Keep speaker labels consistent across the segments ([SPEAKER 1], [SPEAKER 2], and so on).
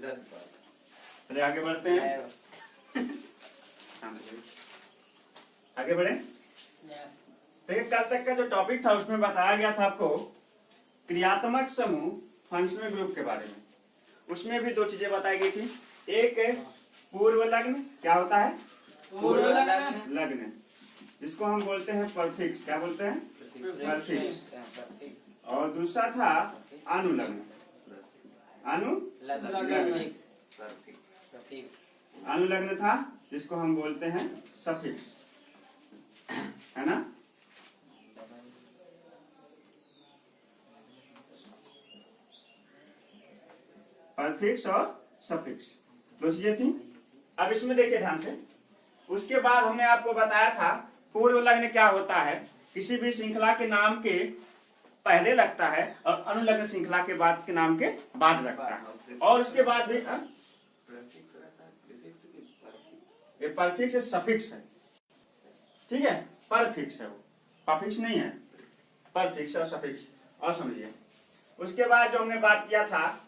[SPEAKER 1] चलिए आगे बढ़ते हैं। आगे बढ़े। देखिए कल तक का जो टॉपिक था उसमें बताया गया था आपको क्रियात्मक समूह फंक्शनल ग्रुप के बारे में। उसमें भी दो चीजें बताई गई थी। एक पूर्व लग्न, क्या होता है?
[SPEAKER 2] पूर्व
[SPEAKER 1] लग्न, जिसको हम बोलते हैं परफिक्स। क्या बोलते हैं? परफिक्स। और दूसरा था अनुलग्न। अनुलग्न था जिसको हम बोलते हैं सफिक्स, है ना। परफिक्स और सफिक्स दो चीजें थी। अब इसमें देखिए ध्यान से। उसके बाद हमने आपको बताया था पूर्व लग्न क्या होता है। किसी भी श्रृंखला के नाम के पहले लगता है और अनुलग्न श्रृंखला के बाद के नाम के बाद लगता है। और उसके बाद भी ये परफिक्स सफिक्स है, ठीक है। परफिक्स है, वो परफिक्स नहीं है, परफिक्स और सफिक्स। और समझिए उसके बाद जो हमने बात किया था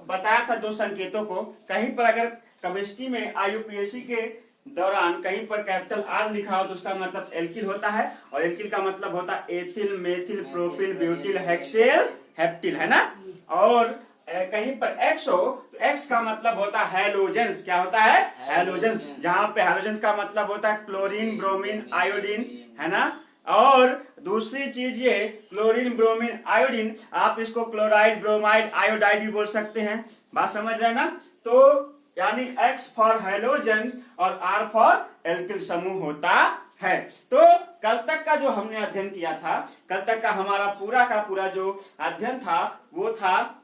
[SPEAKER 1] बताया था दो संकेतों को। कहीं पर अगर केमिस्ट्री में IUPAC के दौरान कहीं पर कैपिटल R लिखा हो तो उसका मतलब एल्किल होता है, और एल्किल का मतलब होता है ethyl, methyl, propyl, butyl, hexyl, heptyl, है ना। और कहीं पर X हो तो X का मतलब होता है हैलोजेंस। क्या होता है? हैलोजेंस। जहां पे हैलोजेंस का मतलब होता है क्लोरीन, ब्रोमीन, आयोडीन, है ना। और दूसरी चीज ये क्लोरीन, ब्रोमीन, आयोडीन, आप इसको क्लोराइड, ब्रोमाइड, आयोडाइड भी बोल सकते हैं। बात समझ रहे हैं ना। तो यानी X फॉर हैलोजेंस और R फॉर एल्किल समूह होता है। तो कल तक का जो हमने अध्ययन किया था, कल तक का हमारा पूरा का पूरा जो अध्ययन था वो था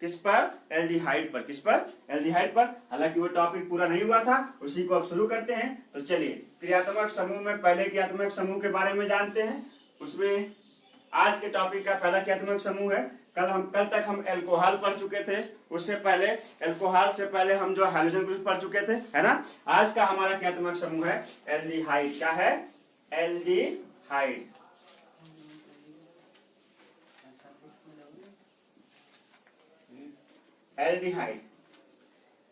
[SPEAKER 1] किस पर? एल्डिहाइड पर। किस पर? एल्डिहाइड पर। हालांकि वो टॉपिक पूरा नहीं हुआ था, उसी को अब शुरू करते हैं। तो चलिए क्रियात्मक समूह में पहले क्रियात्मक समूह के बारे में जानते हैं। उसमें आज के टॉपिक का पहला क्रियात्मक समूह है। कल तक हम एल्कोहल पढ़ चुके थे। उससे पहले एल्कोहल से पहले हम जो हाइड्रोजन ग्रुप पढ़ चुके थे, है ना। आज का हमारा क्रियात्मक समूह है एल्डिहाइड। क्या है? एल्डिहाइड। एल्डिहाइड।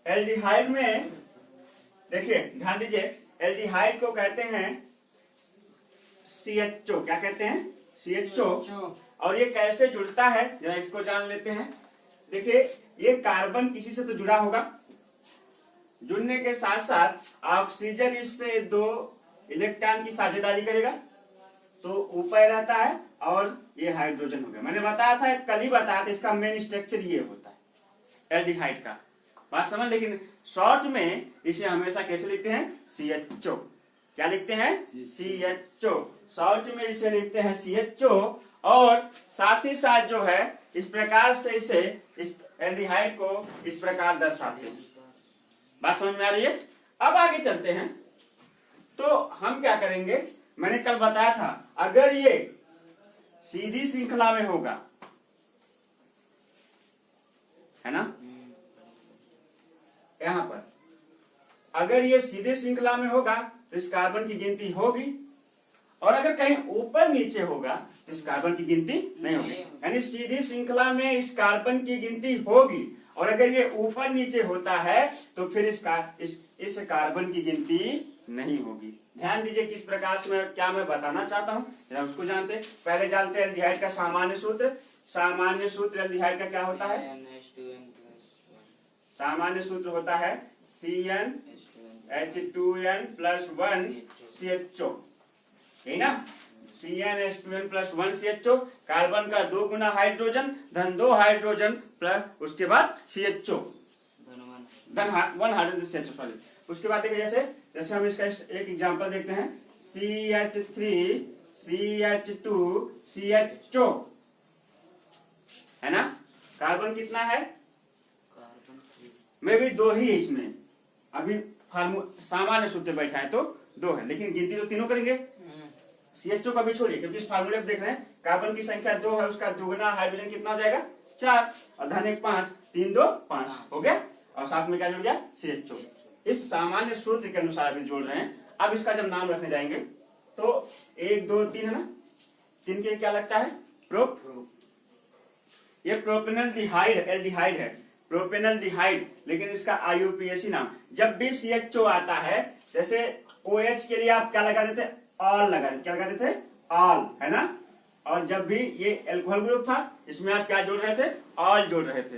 [SPEAKER 1] एल्डिहाइड में देखिए ध्यान दीजिए, एल्डिहाइड को कहते हैं CHO। क्या कहते हैं? CHO। और ये कैसे जुड़ता है जरा इसको जान लेते हैं। देखिए ये कार्बन किसी से तो जुड़ा होगा, जुड़ने के साथ साथ ऑक्सीजन इससे 2 इलेक्ट्रॉन की साझेदारी करेगा तो ऊपर रहता है, और ये हाइड्रोजन हो गया। मैंने बताया था, कल ही बताया था, इसका मेन स्ट्रक्चर ये होता है एल्डिहाइड का। बात समझ। लेकिन शॉर्ट में इसे हमेशा कैसे लिखते हैं? CHO। क्या लिखते हैं? CHO। शॉर्ट में इसे लिखते हैं CHO। और साथ ही साथ जो है इस प्रकार से इसे, इस एल्डिहाइड को इस प्रकार दर्शाते हैं। बात समझ में आ रही है। अब आगे चलते हैं। तो हम क्या करेंगे, मैंने कल बताया था अगर ये सीधी श्रृंखला में होगा, है ना, यहां पर अगर ये सीधे श्रृंखला में होगा तो इस कार्बन की गिनती होगी, और अगर कहीं ऊपर नीचे होगा तो इस कार्बन की गिनती नहीं होगी। यानी सीधी श्रृंखला में इस कार्बन की गिनती होगी, और अगर ये ऊपर नीचे होता है तो फिर इस कार्बन की गिनती नहीं होगी। ध्यान दीजिए किस प्रकार से क्या मैं बताना चाहता हूं, जरा उसको जानते। पहले जानते हैं एल्डिहाइड का सामान्य सूत्र। सामान्य सूत्र एल्डिहाइड का क्या होता है? सामान्य सूत्र होता है CnH2n+1 CHO, है ना। CnH2n+1 CHO, कार्बन का 2 गुना हाइड्रोजन धन 2 हाइड्रोजन प्लस उसके बाद CHO धन 1 हाइड्रोजन CHO, सॉरी। उसके बाद देखिए जैसे हम इसका एक एग्जांपल देखते हैं, CH3 CH2 CHO, है ना। कार्बन कितना है? में भी 2 ही है इसमें। अभी सामान्य सूत्र बैठा है तो 2 है, लेकिन गिनती तो तीनों करेंगे। CHO का भी छोड़िए, क्योंकि इस फार्मूले देख रहे हैं कार्बन की संख्या 2 है, उसका दुगना हाइड्रोजन कितना हो जाएगा? 4, और धन 1 5, 3 2 5 हो गया, और साथ में क्या जुड़ गया? CHO। इस सामान्य सूत्र के अनुसार अभी जोड़ रहे हैं। अब इसका जब नाम रखने जाएंगे तो 1 2 3 है ना, 3 के क्या लगता है? प्रोप। ये प्रोपेनॉल्डिहाइड एल्डिहाइड है। प्रोपेनल डिहाइड, लेकिन इसका IUPAC नाम। जब भी CHO आता है, जैसे OH के लिए आप क्या लगा देते, ऑल लगा देते, क्या लगा देते, ऑल, है ना। और जब भी ये एल्कोहल ग्रुप था, इसमें आप क्या जोड़ रहे थे, ऑल जोड़ रहे थे,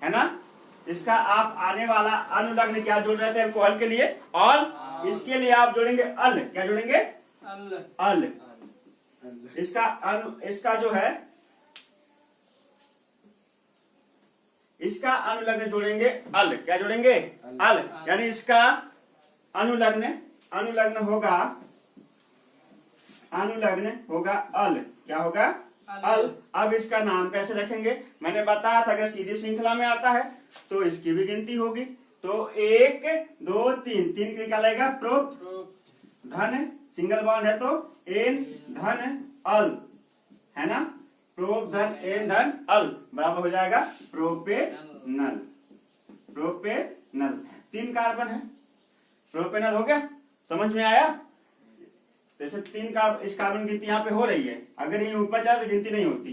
[SPEAKER 1] है ना। इसका आप आने वाला अनुलग्न क्या जोड़ रहे थे एल्कोहल के लिए, ऑल। इसके लिए आप जोड़ेंगे अल, क्या जोड़ेंगे, अल। इसका जो है, इसका अनुलग्न जोड़ेंगे अल, क्या जोड़ेंगे, अल। यानी इसका अनुलग्न होगा अल, क्या होगा, अल। अब इसका नाम कैसे रखेंगे, मैंने बताया था अगर सीधी श्रृंखला में आता है तो इसकी भी गिनती होगी। तो 1 2 3, 3 के लिए क्या लगेगा, प्रोप धन, सिंगल बॉन्ड है तो एन धन अल, है ना। प्रोप धन एन धन अल बराबर हो जाएगा प्रोपेनल। 3 कार्बन है, प्रोपेनल हो गया, समझ में आया। जैसे 3 इस कार्बन की गिनती यहाँ पे हो रही है, अगर ये ऊपर जाए तो गिनती नहीं होती,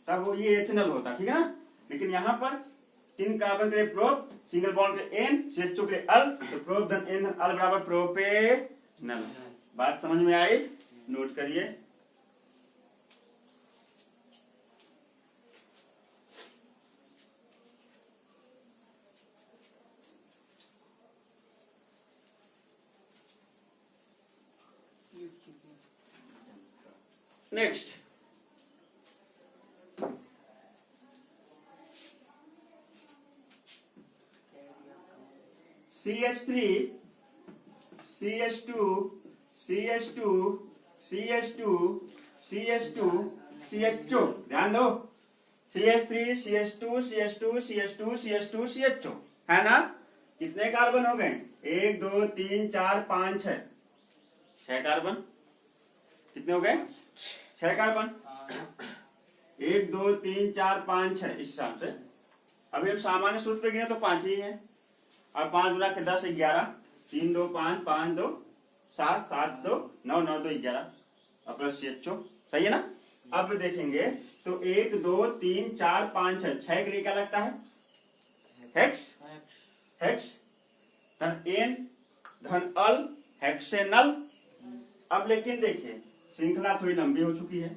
[SPEAKER 1] तब वो ये एथेनॉल होता, ठीक है ना। लेकिन यहाँ पर 3 कार्बन के लिए प्रोप, सिंगल बॉन्ड के एन, CHO के लिए अल, तो प्रोप धन एन धन अल बराबर प्रोपेनल। बात समझ में आई, नोट करिए। Next, CH3 CH2 CH2 CH2 CH2 CHO, ध्यान दो, CH3 CH2 CH2 CH2 CH2 CHO, है ना। कितने कार्बन हो गए, 1 2 3 4 5 6, 6 कार्बन। कितने हो गए, 6 कार्बन। 1 2 3 4 5 6, इस हिसाब से। अभी हम सामान्य सूत्र पे गिने तो 5 ही है, और 5 गुना के 10 11, 3 2 5 5 2 7 7 2 9 9 2 11, और प्लस CHO, सही है ना। अब देखेंगे तो 1 2 3 4 5 6 के लिए क्या लगता है, हेक्स धन एन धन अल, हेक्सेनल। अब लेकिन देखिए श्रृंखला थोड़ी लंबी हो चुकी है,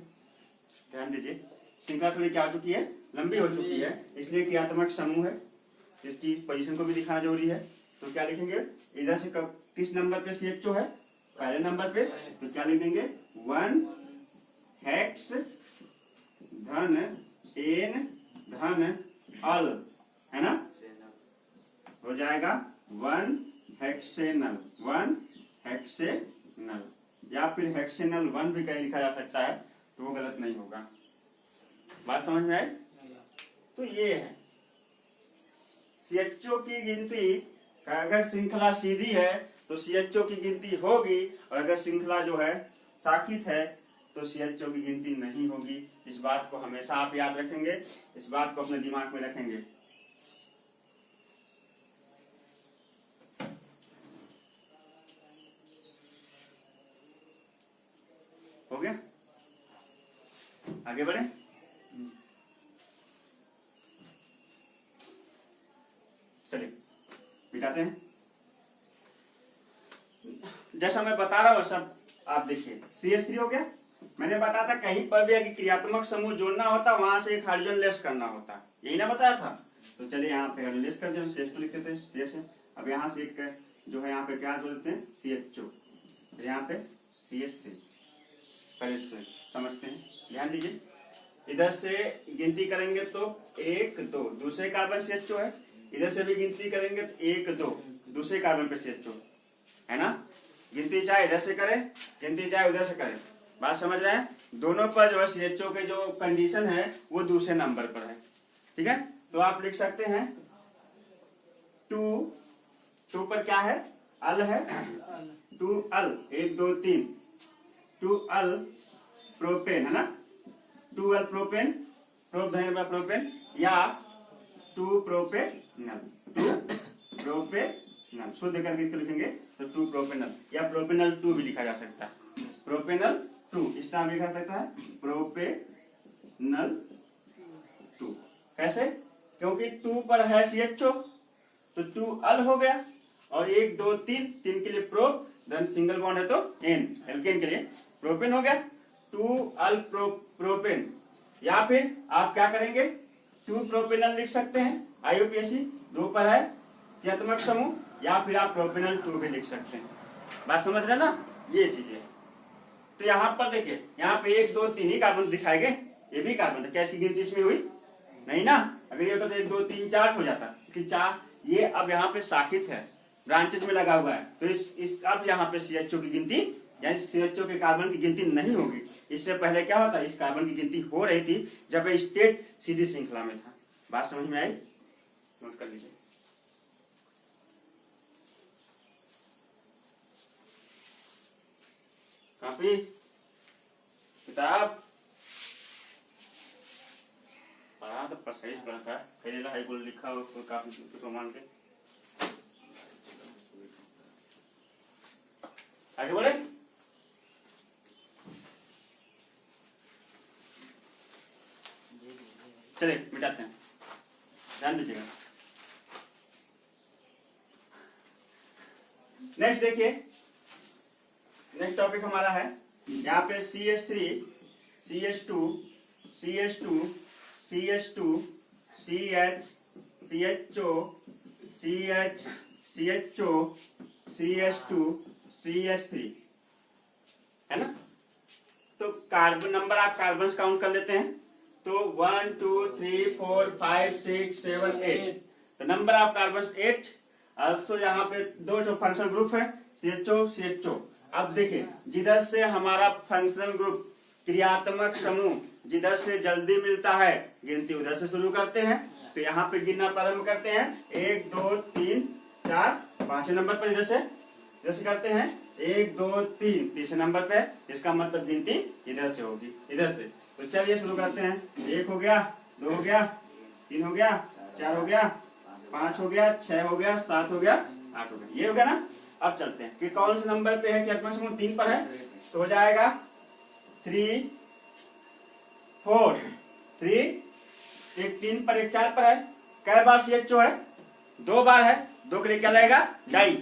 [SPEAKER 1] ध्यान दीजिए, श्रृंखला थोड़ी क्या हो चुकी है, लंबी हो चुकी है, इसलिए क्रियात्मक समूह है, इसकी पोजीशन को भी दिखाना जरूरी है। तो क्या लिखेंगे, इधर से कब किस नंबर पे CHO है, पहले नंबर पे, तो क्या लिख देंगे 1 हेक्स धन एन धन अल, है ना, हो जाएगा 1 हेक्सेनल, 1 हेक्सेनल, या फिर हेक्सेनल 1 भी कहीं लिखा जा सकता है, तो वो गलत नहीं होगा। बात समझ में आई। तो ये है CHO की गिनती, अगर श्रृंखला सीधी है तो CHO की गिनती होगी, और अगर श्रृंखला जो है शाखित है तो CHO की गिनती नहीं होगी। इस बात को हमेशा आप याद रखेंगे, इस बात को अपने दिमाग में रखेंगे। हो गया, आगे बढ़े। चलिए मिटाते हैं। जैसा मैं बता रहा हूं सब आप देखिए, CH3 हो गया। मैंने बताया था कहीं पर भी अगर क्रियात्मक समूह जोड़ना होता वहां से एक हाइड्रोजन लेस करना होता, यही ना बताया था। तो चलिए यहाँ पे हाइड्रोजन लेस कर दिया, CH2 लिख देते हैं जैसे। अब यहाँ से एक जो है यहाँ पे क्या जोड़ देते हैं, CHO, यहाँ पे CH3, पहले से समझते हैं, ध्यान दीजिए। इधर से गिनती करेंगे तो 1 2, दूसरे कार्बन CHO है, इधर से भी गिनती करेंगे तो 1 2, दूसरे कार्बन पे CHO, है ना। गिनती चाहे इधर से करें, गिनती चाहे उधर से करें, बात समझ रहे हैं। दोनों पर जो है CHO के जो कंडीशन है वो दूसरे नंबर पर है, ठीक है। तो आप लिख सकते हैं 2 पर क्या है, अल है, 2 अल, 1 2 3, 2 अल प्रोपेन, है ना, 2 अल प्रोपेन, प्रोप धन प्रोपेन, या 2 प्रोपेनल, 2 प्रोपेनल, शुद्ध करके इसको लिखेंगे तो 2 प्रोपेनल, या प्रोपेनल 2 भी लिखा जा सकता है, प्रोपेनल 2, इस नाम लिखा सकता है प्रोपेनल 2। कैसे, क्योंकि 2 पर है CHO तो 2 अल हो गया, और 1 2 3 3 के लिए प्रोप, देन सिंगल बॉन्ड है तो एन, एल्केन के लिए प्रोपेन हो गया, 2 अल प्रोपेन। या फिर आप क्या करेंगे, 2 प्रोपेनल लिख सकते हैं, IUPAC 2 पर है क्रियात्मक समूह, या फिर आप प्रोपेनल 2 भी लिख सकते हैं। बात समझ रहे ना, ये चीजें। तो यहाँ पर देखिए, यहाँ पे 1 2 3 ही कार्बन दिखाए गए, ये भी कार्बन था, क्या इसकी गिनती इसमें हुई नहीं ना। अगर ये होता तो 1 2 3 4 हो जाता, कि 4 ये अब यहाँ पे शाखित है, ब्रांचेज में लगा हुआ है, तो इस अब यहाँ पे CHO की गिनती, यानी CHO के कार्बन की गिनती नहीं होगी। इससे पहले क्या होता, इस कार्बन की गिनती हो रही थी जब स्टेट सीधी श्रृंखला में था। बात समझ में आई, नोट कर लीजिए। कॉपी किताब पढ़ा तो सही पढ़ता है, फिर हाई बोल लिखा हो तो काफी तो मान के आगे बढ़े। चलिए मिटाते हैं, ध्यान दीजिएगा। नेक्स्ट देखिए, नेक्स्ट टॉपिक हमारा है यहाँ पे CH3 CH2 CH2 CH2 CH CHO CH CHO CH2 CH3 है ना। तो कार्बन नंबर आप कार्बन काउंट कर लेते हैं, तो 1 2 3 4 5 6 7 8, तो नंबर ऑफ कार्बन 8। also यहाँ पे 2 जो फंक्शनल ग्रुप है CHO CHO। अब देखिए, जिधर से हमारा फंक्शनल ग्रुप क्रियात्मक समूह जिधर से जल्दी मिलता है, गिनती उधर से शुरू करते हैं। तो यहाँ पे गिनना प्रारंभ करते हैं, 1 2 3 4, 5वें नंबर पर इधर से करते हैं, 1 2 3 तीसरे नंबर पे, इसका मतलब गिनती इधर से होगी, इधर से। तो चलिए शुरू करते हैं, 1 हो गया, 2 हो गया, 3 हो गया, 4 हो गया, 5 हो गया, 6 हो गया, 7 हो गया, 8 हो गया, ये हो गया ना। अब चलते हैं कि कौन से नंबर पे है, क्रियात्मक समूह 3 पर है, तो हो जाएगा 3 4 3, एक 3 पर एक 4 पर है। कै बार CHO है, 2 बार है, 2 के लिए क्या लगेगा, डाई,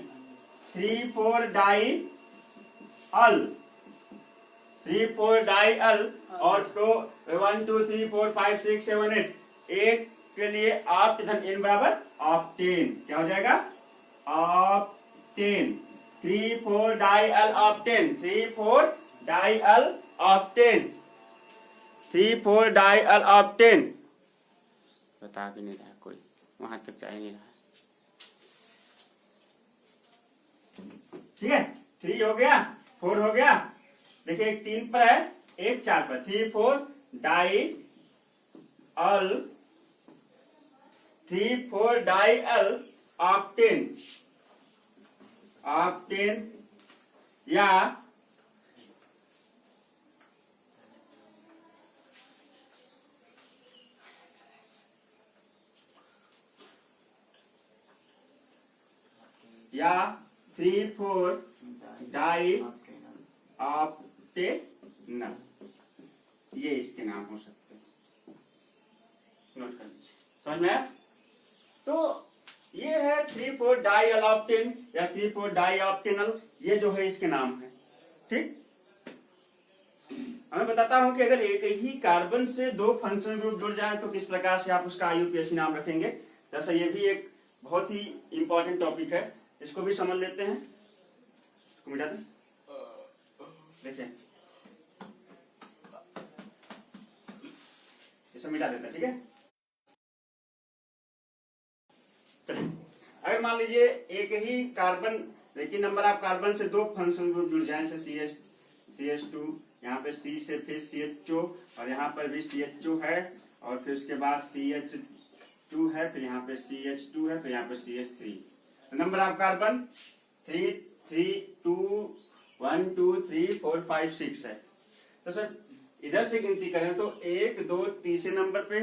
[SPEAKER 1] 3 4 डाई अल, 3 4 डाई अल, और तो 1 2 3 4 5 6 7 8, एक के लिए ऑप्ट, धन n बराबर ऑप्टेन, क्या हो जाएगा, ऑप्टेन, 3 4 डाई अल ऑप्टेन, 3 4 डाई अल ऑप्टेन, 3 4 डाई अल ऑप्टेन। बता भी नहीं रहा कोई, वहां तक जा ही नहीं रहा। ठीक है, 3 हो गया, 4 हो गया, देखिए एक 3 पर है, एक 4 पर, 3 4 डाई अल, 3 4 डाई अल ऑप्टेन, ऑप्टेन, या या 3 4 डाई ऑप्टेनल, ये इसके नाम हो सकते हैं, नोट कर लीजिए, समझ में आया। तो ये है 3 4 डाई अल-ऑप्टेन या 3 4 डाई ऑप्टेनल, ये जो है इसके नाम है। ठीक, मैं बताता हूं कि अगर एक ही कार्बन से 2 फंक्शनल ग्रुप जुड़ जाए तो किस प्रकार से आप उसका IUPAC नाम रखेंगे। जैसा ये भी एक बहुत ही इंपॉर्टेंट टॉपिक है, इसको भी समझ लेते हैं। इसको मिटा दें, देखिए इसे मिटा देते हैं, ठीक है। चलिए, अगर मान लीजिए एक ही कार्बन, देखिए नंबर ऑफ कार्बन से 2 फंक्शनल ग्रुप जुड़ जाए, जैसे CH2, यहाँ पे C से फिर CHO, और यहाँ पर भी CHO है, और फिर उसके बाद CH2 है, फिर यहाँ पे CH2 है, फिर यहाँ पे CH3। नंबर ऑफ कार्बन 3 3 2 1 2 3 4 5 6 है। तो सर इधर से गिनती करें तो 1 2 तीसरे नंबर पे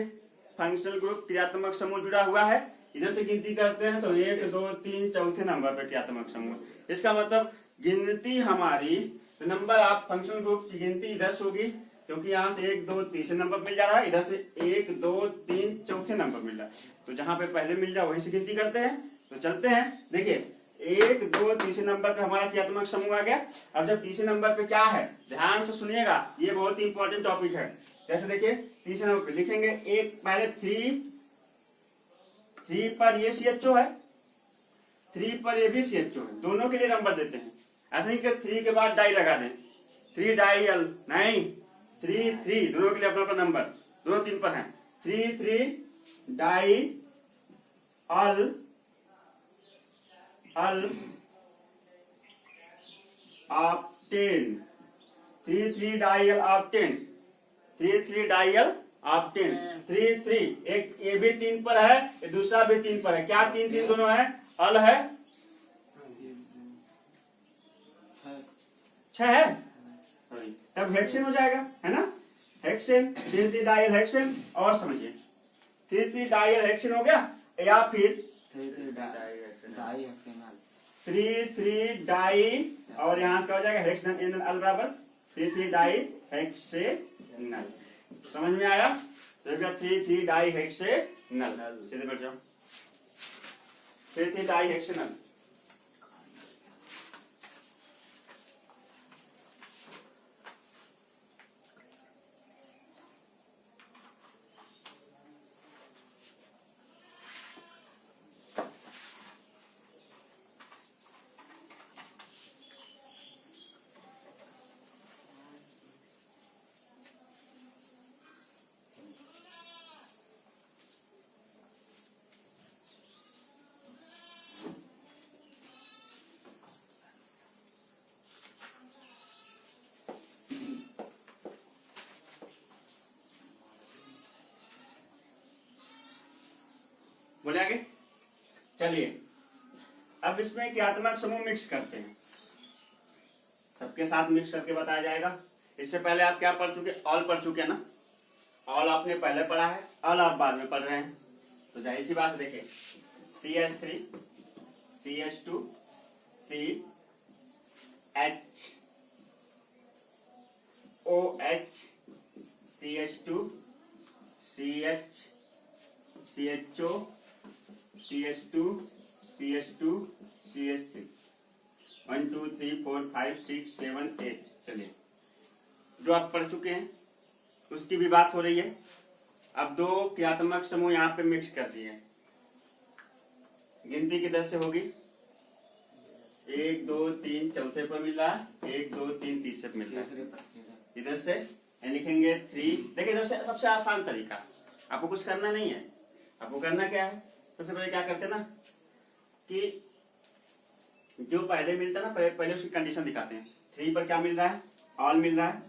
[SPEAKER 1] फंक्शनल ग्रुप क्रियात्मक समूह जुड़ा हुआ है। इधर से गिनती करते हैं तो 1 2 3 चौथे नंबर पे क्रियात्मक समूह। इसका मतलब गिनती हमारी, तो नंबर ऑफ फंक्शनल ग्रुप की गिनती इधर से होगी, क्योंकि यहाँ से 1 2 तीसरे नंबर मिल जा रहा है, इधर से 1 2 3 चौथे नंबर मिल रहा है, तो जहां पे पहले मिल जाए वहीं से गिनती करते हैं। तो चलते हैं, देखिए 1 2 तीसरे नंबर पे हमारा क्रियात्मक समूह आ गया। अब जब तीसरे नंबर पे क्या है, ध्यान से सुनिएगा, ये बहुत ही इंपॉर्टेंट टॉपिक है। जैसे देखिए तीसरे नंबर पे लिखेंगे एक पहले 3 पर ये CHO है, 3 पर ये भी CHO है, दोनों के लिए नंबर देते हैं। ऐसा नहीं कि 3 के बाद डाई लगा दें, 3 डाई नहीं, 3 दोनों के लिए अपना अपना नंबर, दोनों 3 पर हैं। 3 डाई अल ऑप्टेन, 3 डाई अल ऑप्टेन, 3 डाई अल ऑप्टेन, 3 एक ये भी 3 पर है, ये दूसरा भी 3 पर है। क्या 3 दोनों है, अल है 6 है, तब हेक्सेन हो जाएगा, है ना, हेक्सेन, 3 डाई हेक्सेन। और समझिए 3 डाई हेक्सेन हो गया, या फिर 3 डाई, और यहाँ से क्या हो जाएगा, हेक्सेन इन अल बराबर 3 डाई हेक्सेनल। समझ में आया, तो 3 डाई हेक्सेनल, सीधे बैठ जाओ, 3 डाई हेक्सेनल। बोले आगे, चलिए अब इसमें क्रियात्मक समूह मिक्स करते हैं, सबके साथ मिक्स करके बताया जाएगा। इससे पहले आप क्या पढ़ चुके, ऑल पढ़ चुके ना, ऑल आपने पहले पढ़ा है, ऑल आप बाद में पढ़ रहे हैं, तो जाहिर सी बात देखिए CH3 CH2 CH OH CH2 CH CHO CH2 CH2 CH3, 1 2 3 4 5 6 7 8। चलिए जो आप पढ़ चुके हैं उसकी भी बात हो रही है। अब 2 क्रियात्मक समूह यहाँ पे मिक्स कर दिए, गिनती किधर से होगी, 1 2 3 चौथे पर मिल रहा है, 1 2 3 तीसरे पर मिल रहा है, इधर से लिखेंगे 3। देखिए सबसे आसान तरीका, आपको कुछ करना नहीं है, आपको करना क्या है, सबसे पहले क्या करते ना कि जो पहले मिलता है ना, पहले उसकी कंडीशन दिखाते हैं। 3 पर क्या मिल रहा है, ऑल मिल रहा है,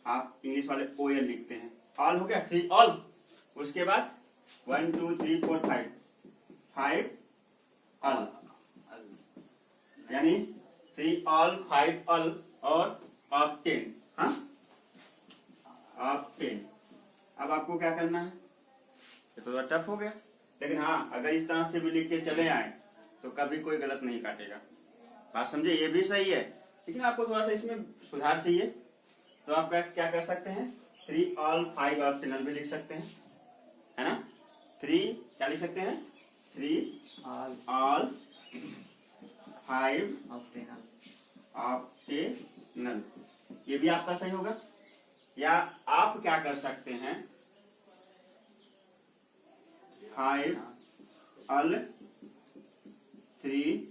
[SPEAKER 1] आप इंग्लिश वाले OL लिखते हैं, ऑल हो गया, 3 ऑल। उसके बाद 1 2 3 4 5 ऑल, यानी 3 ऑल 5 ऑल और ऑप्टेन, हाँ ऑप्टेन। अब आपको क्या करना है, ये तो टफ हो गया, लेकिन हाँ अगर इस तरह से भी लिख के चले आए तो कभी कोई गलत नहीं काटेगा, बात समझे, ये भी सही है, लेकिन आपको थोड़ा सा इसमें सुधार चाहिए। तो आप क्या कर सकते हैं, 3 ऑल 5 ऑप्टेनल भी लिख सकते हैं, है ना, 3 क्या लिख सकते हैं, 3 ऑल 5 ऑप्टेनल, ये भी आपका सही होगा। या आप क्या कर सकते हैं, 5 ऑल 3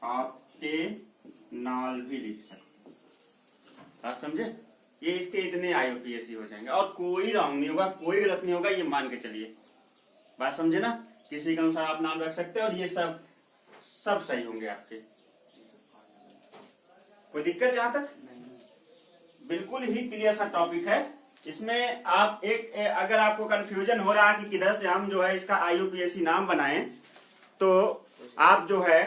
[SPEAKER 1] ऑप्टेनल भी लिख सकते हैं, बात समझे, ये इसके इतने IUPAC हो जाएंगे और कोई रॉन्ग नहीं होगा, कोई गलत नहीं होगा, ये मान के चलिए, बात समझे ना, किसी के अनुसार आप नाम रख सकते हैं और ये सब सही होंगे आपके, कोई दिक्कत यहाँ तक बिल्कुल ही क्लियर सा टॉपिक है। इसमें आप अगर आपको कंफ्यूजन हो रहा है कि किधर से हम जो है इसका IUPAC नाम बनाएं, तो आप जो है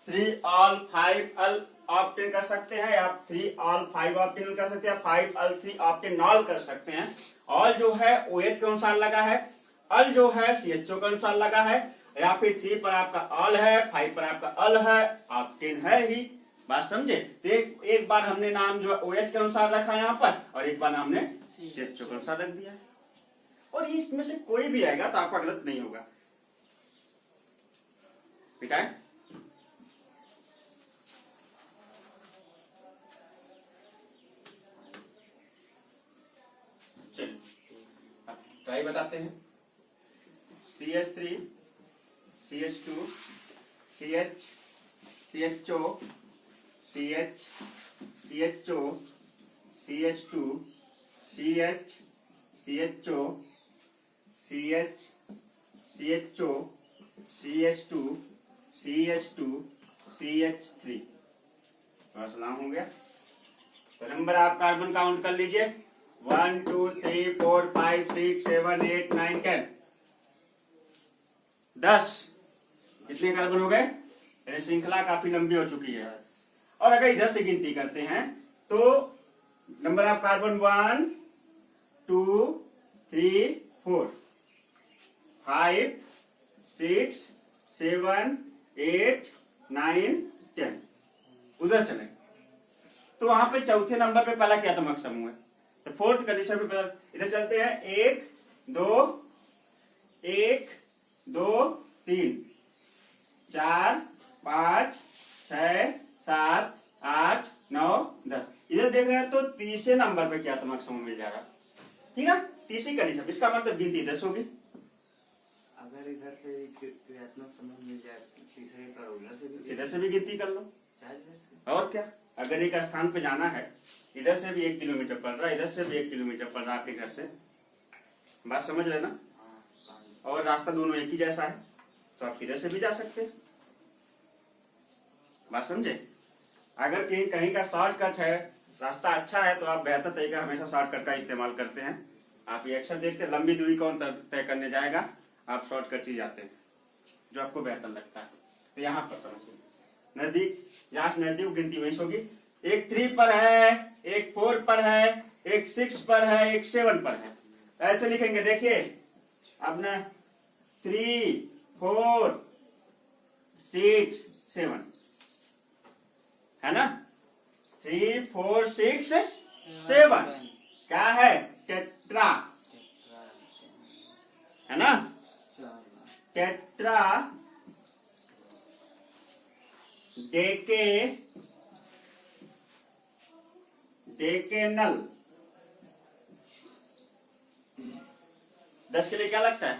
[SPEAKER 1] 3 ऑल 5 ऑल ऑप्टेन कर सकते हैं, या 3 ऑल 5 ऑप्टेनल कर सकते हैं, 5 ऑल 3 ऑप्टेनॉल कर सकते हैं। ऑल जो है OH के अनुसार लगा है, अल जो है CHO के अनुसार लगा है, या फिर 3 पर आपका ऑल है, 5 पर आपका अल है, ऑप्टेन है ही, बात समझे? तो एक बार हमने नाम जो OH के अनुसार रखा यहाँ पर, और एक बार हमने CHO के अनुसार रख दिया है। और इसमें से कोई भी आएगा तो आपका गलत नहीं होगा। ठीक है, चलिए ट्राई बताते हैं। CH3 CH2 CH CHO CH CHO CH2 CH CHO CH CHO CH2 CH2 CH3। सलाम हो गया। तो नंबर आप कार्बन काउंट कर लीजिए, 1 2 3 4 5 6 7 8 9 10। 10 कितने कार्बन हो गए? श्रृंखला काफी लंबी हो चुकी है। और अगर इधर से गिनती करते हैं तो नंबर ऑफ कार्बन 1 2 3 4 5 6 7 8 9 10। उधर चले तो वहां पे चौथे नंबर पे पहला क्या तमक समूह है, तो फोर्थ कंडीशन पे पहला इधर चलते हैं। 1 2 1 2 3 4 5 6 7 8 9 10। इधर देख रहे हैं तो तीसरे नंबर पे क्या तमक समूह मिल जाएगा। ठीक है, तीसरी कंडीशन, इसका मतलब गिनती 10 होगी।
[SPEAKER 2] अगर इधर से क्रियात्मक समूह मिल जाए तीसरे पर,
[SPEAKER 1] इधर से भी गिनती कर लो। और क्या, अगर एक स्थान पे जाना है, इधर से भी 1 किलोमीटर पड़ रहा है, इधर से भी 1 किलोमीटर पड़ रहा है आपके घर से, बात समझ रहे ना, और रास्ता दोनों एक ही जैसा है तो आप इधर से भी जा सकते हैं। बात समझे? अगर कहीं कहीं का शॉर्टकट है, रास्ता अच्छा है, तो आप बेहतर तरीका हमेशा शॉर्टकट का इस्तेमाल करते हैं। आप ये अक्सर देखते हैं, लंबी दूरी कौन तय करने जाएगा, आप शॉर्टकट ही जाते हैं जो आपको बेहतर लगता है। तो यहाँ पर समझिए, नजदीक, जहाँ से नजदीक गिनती वही होगी। एक 3 पर है, एक 4 पर है, एक 6 पर है, एक 7 पर है। ऐसे लिखेंगे, देखिए अपना 3 4 6 7 है ना, 3 4 6 7 क्या है? टेट्रा है ना, टेट्रा डेकेनल। 10 के लिए क्या लगता है?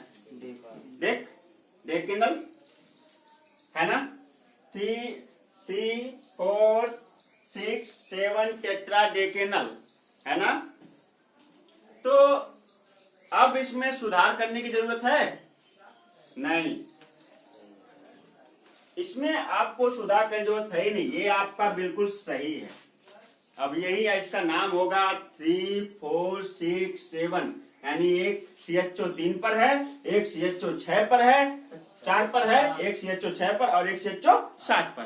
[SPEAKER 1] डेकेनल है ना, 3 4 6 7 टेट्रा डेकेनल है ना। तो अब इसमें सुधार करने की जरूरत है? नहीं, इसमें आपको सुधार करने की जरूरत है ही नहीं, ये आपका बिल्कुल सही है। अब यही है, इसका नाम होगा 3 4 6 7, यानी एक CHO 3 पर है, एक CHO 6 पर है, 4 पर है, एक CHO 6 पर और एक CHO 7 पर।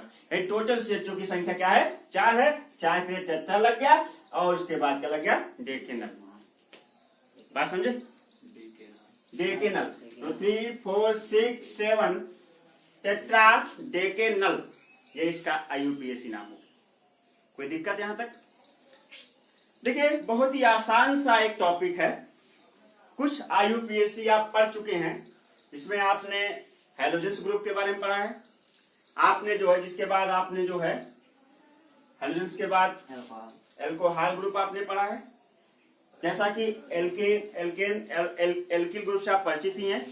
[SPEAKER 1] टोटल CHO की संख्या क्या है? 4 है। 4 के लिए टेट्रा लग गया और उसके बाद क्या लग गया? डेकेनल। बात समझे? डेकेनल। तो 3 4 6 7 टेट्रा डेकेनल, ये इसका IUPAC नाम हो। कोई दिक्कत यहां तक? देखिए, बहुत ही आसान सा एक टॉपिक है। कुछ IUPAC आप पढ़ चुके हैं, इसमें आपने हैलोजेंस ग्रुप के बारे में पढ़ा है, आपने जो है, जिसके बाद आपने जो है हैलोजेंस के बाद एल्कोहल ग्रुप आपने पढ़ा है। जैसा कि एल्किल ग्रुप से आप परिचित ही हैं,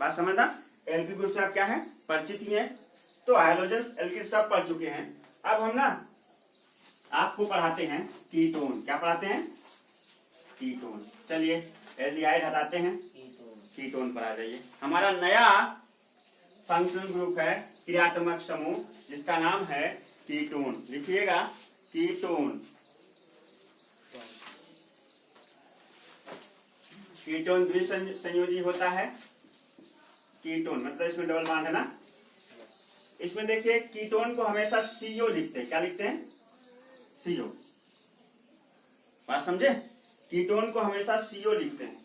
[SPEAKER 1] बात समझना, एल्किल ग्रुप से आप क्या है? परिचित ही हैं। तो हैलोजेंस एल्किल सब पढ़ चुके हैं। अब हम ना आपको पढ़ाते हैं कीटोन। क्या पढ़ाते हैं? कीटोन। चलिए एल्डिहाइड हटाते हैं, कीटोन पर आ जाइए। हमारा नया फंक्शनल ग्रुप है, क्रियात्मक समूह, जिसका नाम है कीटोन। लिखिएगा, कीटोन। कीटोन द्विसंयोजी होता है। कीटोन मतलब इसमें डबल बॉन्ड है ना। इसमें देखिए, कीटोन को हमेशा CO लिखते हैं। क्या लिखते हैं? CO। बात समझे? कीटोन को हमेशा CO लिखते हैं,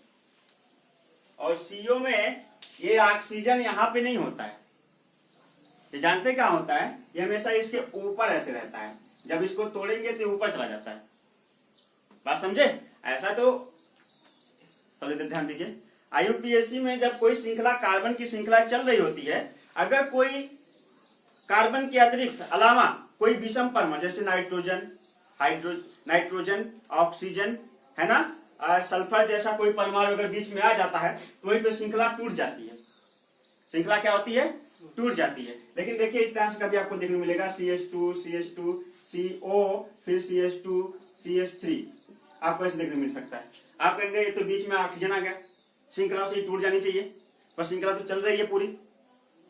[SPEAKER 1] और CO में ये ऑक्सीजन यहां पे नहीं होता है, ये जानते क्या होता है, ये हमेशा इसके ऊपर ऐसे रहता है, जब इसको तोड़ेंगे तो ऊपर चला जाता है। बात समझे? ऐसा तो थोड़ी देर ध्यान दीजिए। आईयूपीएससी में जब कोई श्रृंखला कार्बन की श्रृंखला चल रही होती है, अगर कोई कार्बन के अतिरिक्त अलावा कोई विषम परमाणु जैसे नाइट्रोजन ऑक्सीजन है ना, सल्फर जैसा कोई परमाणु अगर बीच में आ जाता है तो वहीं पे श्रृंखला टूट जाती है। श्रृंखला क्या होती है? टूट जाती है। लेकिन देखिए इस तरह से कभी आपको देखने को मिलेगा CH2 CH2 CO फिर CH2 CH3, आपको ऐसे देखने को मिल सकता है। आप कहेंगे ये तो बीच में ऑक्सीजन आ गया, श्रृंखला से टूट जानी चाहिए, पर श्रृंखला तो चल रही है पूरी।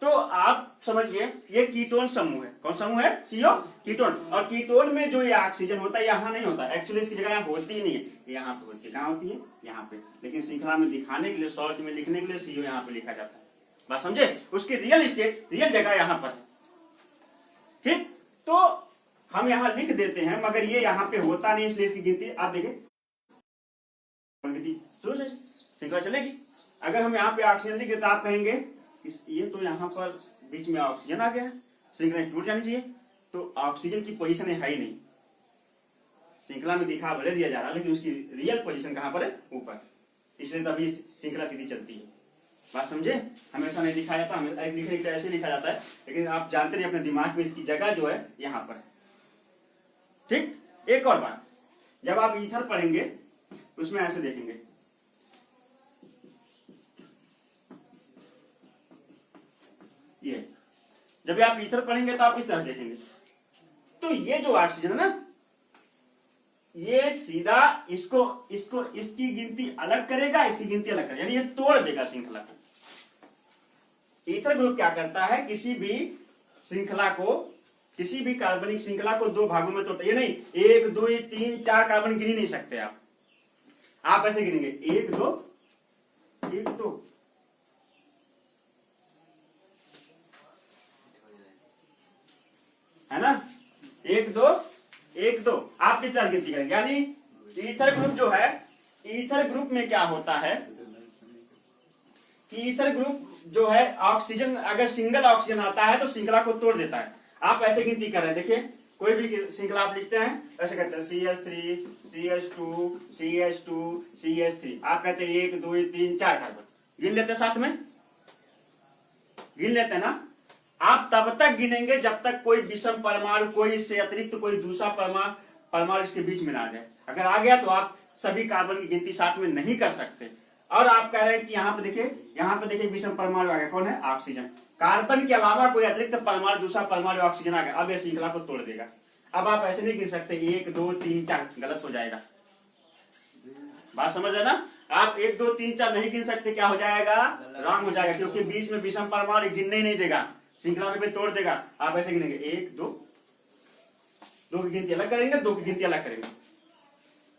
[SPEAKER 1] तो आप समझिए ये कीटोन समूह है। कौन समूह है? CO ketone. और कीटोन में जो ये ऑक्सीजन होता है यहाँ नहीं होता, एक्चुअली इसकी जगह यहाँ होती ही नहीं है, यहाँ पे होती है। कहाँ होती है? यहाँ पे। लेकिन श्रृंखला में दिखाने के लिए, शॉर्ट में लिखने के लिए CO यहाँ पे लिखा जाता है। बात समझे? उसकी रियल स्टेट, रियल जगह यहाँ पर है। ठीक, तो हम यहाँ लिख देते हैं, मगर ये यहाँ पे होता नहीं, इसलिए इसकी गिनती आप देखिए शुरू से श्रृंखला चलेगी। अगर हम यहाँ पे ऑक्सीजन लिख देते आप कहेंगे ये तो यहाँ पर बीच में ऑक्सीजन आ गया, श्रृंखला टूट जानी चाहिए। तो ऑक्सीजन की पोजीशन है ही नहीं, श्रृंखला में दिखा भले दिया जा रहा है लेकिन उसकी रियल पोजीशन कहाँ पर है? ऊपर। इसलिए तभी श्रृंखला सीधी चलती है। बात समझे? हमेशा नहीं दिखाया जाता, हमेशा लिखने के ऐसे लिखा जाता है, लेकिन आप जानते नहीं अपने दिमाग में इसकी जगह जो है यहाँ पर है। ठीक, एक और बात, जब आप ईथर पढ़ेंगे उसमें ऐसे देखेंगे, ये जब आप ईथर पढ़ेंगे तो आप इस तरह देखेंगे। तो ये जो ऑक्सीजन है ना, ये सीधा इसकी गिनती अलग करेगा, इसकी गिनती अलग करेगा, यानी ये तोड़ देगा श्रृंखला को। ईथर ग्रुप क्या करता है? किसी भी श्रृंखला को, किसी भी कार्बनिक श्रृंखला को दो भागों में तोड़ता है। ये नहीं 1 2 3 4 कार्बन गिन ही नहीं सकते आप ऐसे गिनेंगे 1 2 1 2, है ना, 1 2 1 2, आप इस तरह गिनती करेंगे। यानी ईथर ग्रुप जो है, ईथर ग्रुप में क्या होता है कि ईथर ग्रुप जो है ऑक्सीजन, अगर सिंगल ऑक्सीजन आता है तो श्रृंखला को तोड़ देता है। आप ऐसे गिनती कर रहे हैं, देखिए कोई भी श्रृंखला आप लिखते हैं ऐसे कहते हैं CH3 CH2 CH2 CH3, आप कहते हैं 1 2 3 4 कार्बन गिन लेते हैं, साथ में गिन लेते हैं ना। आप तब तक गिनेंगे जब तक कोई विषम परमाणु, कोई इससे अतिरिक्त कोई दूसरा परमाणु इसके बीच में ना आ जाए। अगर आ गया तो आप सभी कार्बन की गिनती साथ में नहीं कर सकते। और आप कह रहे हैं कि यहाँ पे देखिए विषम परमाणु आ गया, कौन है? ऑक्सीजन। कार्बन के अलावा कोई अतिरिक्त परमाणु, दूसरा परमाणु ऑक्सीजन आ गया, अब यह श्रृंखला को तोड़ देगा। अब आप ऐसे नहीं गिन सकते 1 2 3 4, गलत हो जाएगा। बात समझ रहे ना? आप 1 2 3 4 नहीं गिन सकते, क्या हो जाएगा? रॉन्ग हो जाएगा, क्योंकि बीच में विषम परमाणु गिनने ही नहीं देगा, श्रृंखला को भी तोड़ देगा। आप ऐसे गिनेंगे 1 2, 2 की गिनती अलग करेंगे, 2 की गिनती अलग करेंगे,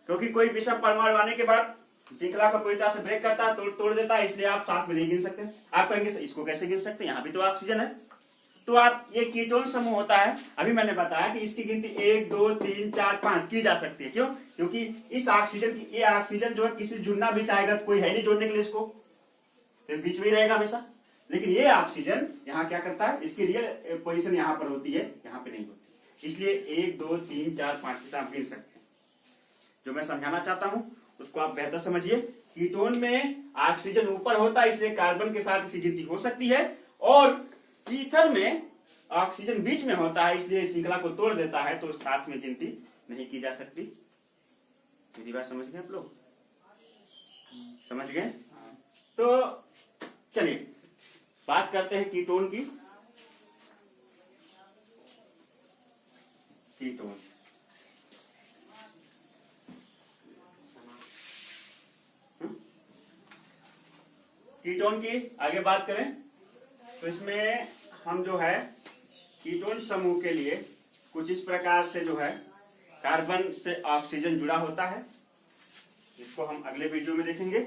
[SPEAKER 1] क्योंकि कोई विषम परमाणु आने के बाद श्रृंखला को पूरी तरह से ब्रेक करता है, तोड़ देता है, इसलिए आप साथ में नहीं गिन सकते। आप कहेंगे इसको कैसे गिन सकते हैं, यहाँ भी तो ऑक्सीजन है। तो आप, ये कीटोन समूह होता है, अभी मैंने बताया कि इसकी गिनती 1 2 3 4 5 की जा सकती है। क्यों? क्योंकि इस ऑक्सीजन की, ये ऑक्सीजन जो है किसी जुड़ना भी चाहेगा तो कोई है नहीं जोड़ने के लिए, इसको तो बीच में ही रहेगा हमेशा। लेकिन ये ऑक्सीजन यहाँ क्या करता है, इसकी रियल पोजीशन यहाँ पर होती है, यहाँ पे नहीं होती। इसलिए 1 2 3 4 5 की आप गिन सकते हैं। जो मैं समझाना चाहता हूँ उसको आप बेहतर समझिए। कीटोन में ऑक्सीजन ऊपर होता है, इसलिए कार्बन के साथ इसकी गिनती हो सकती है, और ईथर में ऑक्सीजन बीच में होता है, इसलिए श्रृंखला को तोड़ देता है, तो साथ में गिनती नहीं की जा सकती। मेरी बात समझ गए आप लोग? समझ गए? तो चलिए बात करते हैं कीटोन की। कीटोन कीटोन की आगे बात करें तो इसमें हम जो है कीटोन समूह के लिए कुछ इस प्रकार से जो है कार्बन से ऑक्सीजन जुड़ा होता है, जिसको हम अगले वीडियो में देखेंगे।